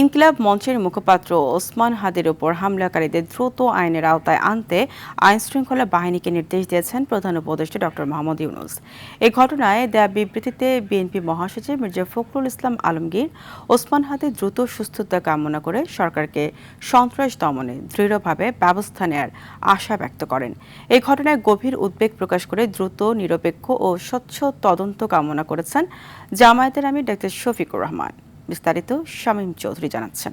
ইনকিলাব মঞ্চের মুখপাত্র ওসমান হাদির ওপর হামলাকারীদের দ্রুত আইনের আওতায় আনতে আইনশৃঙ্খলা বাহিনীকে নির্দেশ দিয়েছেন প্রধান উপদেষ্টা ডক্টর মোহাম্মদ ইউনূস। এই ঘটনায় দেয়া বিবৃতিতে বিএনপি মহাসচিব মির্জা ফখরুল ইসলাম আলমগীর ওসমান হাদির দ্রুত সুস্থতা কামনা করে সরকারকে সন্ত্রাস দমনে দৃঢ়ভাবে ব্যবস্থা নেয়ার আশা ব্যক্ত করেন। এই ঘটনায় গভীর উদ্বেগ প্রকাশ করে দ্রুত নিরপেক্ষ ও স্বচ্ছ তদন্ত কামনা করেছেন জামায়াতের আমির ডাক্তার শফিকুর রহমান। বিস্তারিত শামীম চৌধুরী জানাচ্ছেন।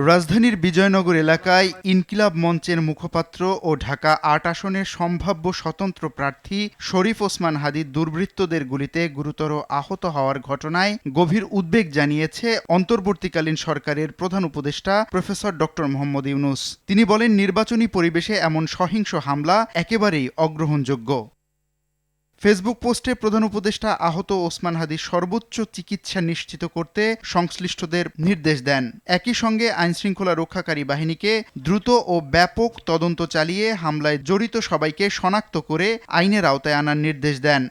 রাজধানীর বিজয়নগর এলাকায় ইনকিলাব মঞ্চের মুখপাত্র ও ঢাকা ৮ আসনের সম্ভাব্য স্বতন্ত্র প্রার্থী শরীফ ওসমান হাদি দুর্বৃত্তদের গুলিতে গুরুতর আহত হওয়ার ঘটনায় গভীর উদ্বেগ জানিয়েছে অন্তর্বর্তীকালীন সরকারের প্রধান উপদেষ্টা প্রফেসর ডক্টর মোহাম্মদ ইউনূস। তিনি বলেন, নির্বাচনী পরিবেশে এমন সহিংস হামলা একেবারেই অগ্রহণযোগ্য। ফেসবুক পোস্টে প্রধান উপদেষ্টা আহত ওসমান হাদির সর্বোচ্চ চিকিৎসা নিশ্চিত করতে সংশ্লিষ্টদের নির্দেশ দেন। একই সঙ্গে আইনশৃঙ্খলা রক্ষাকারী বাহিনীকে দ্রুত ও ব্যাপক তদন্ত চালিয়ে হামলায় জড়িত সবাইকে শনাক্ত করে আইনের আওতায় আনার নির্দেশ দেন।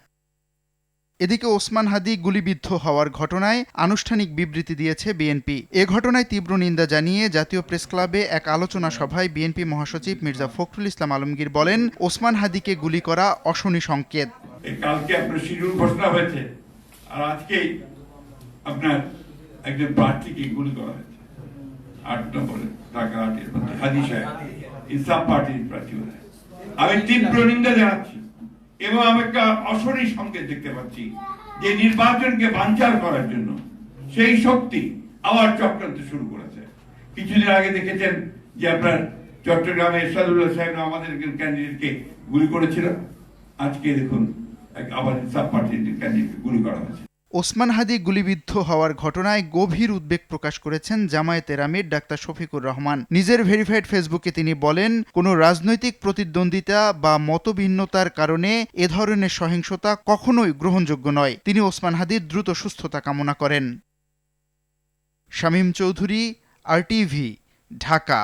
এদিকে ওসমান হাদি গুলিবিদ্ধ হওয়ার ঘটনায় আনুষ্ঠানিক বিবৃতি দিয়েছে বিএনপি। এ ঘটনায় তীব্র নিন্দা জানিয়ে জাতীয় প্রেসক্লাবে এক আলোচনা সভায় বিএনপি মহাসচিব মির্জা ফখরুল ইসলাম আলমগীর বলেন, ওসমান হাদিকে গুলি করা অশনি সংকেত। কালকে আপনার শিডিউল ঘোষণা হয়েছে, আর আজকেই আপনার একজন প্রার্থীকে গুলি করা হয়েছে ৮ নম্বরে ঢাকা ৮-এর মধ্যে হাদি সাহেব ইনসাফ পার্টির প্রার্থী। আমি তীব্র নিন্দা জানাচ্ছি এবং আমি একটা অশনি সংকেত দেখতে পাচ্ছি যে নির্বাচনকে বানচাল করার জন্য সেই শক্তি আবার চক্রান্ত শুরু করেছে। কিছুদিন আগে দেখেছেন যে আপনার চট্টগ্রামে এরশাদুল্লাহ সাহেব আমাদের ক্যান্ডিডেটকে গুলি করেছিল। আজকে দেখুন আবার ইনসাফ পার্টির ক্যান্ডিডেটকে গুলি করা হয়েছে। ওসমান হাদি গুলিবিদ্ধ হওয়ার ঘটনায় গভীর উদ্বেগ প্রকাশ করেছেন জামায়াতের আমির ডাক্তার শফিকুর রহমান। নিজের ভেরিফাইড ফেসবুকে তিনি বলেন, কোনো রাজনৈতিক প্রতিদ্বন্দ্বিতা বা মতভিন্নতার কারণে এ ধরনের সহিংসতা কখনোই গ্রহণযোগ্য নয়। তিনি ওসমান হাদির দ্রুত সুস্থতা কামনা করেন। শামীম চৌধুরী, RTV, ঢাকা।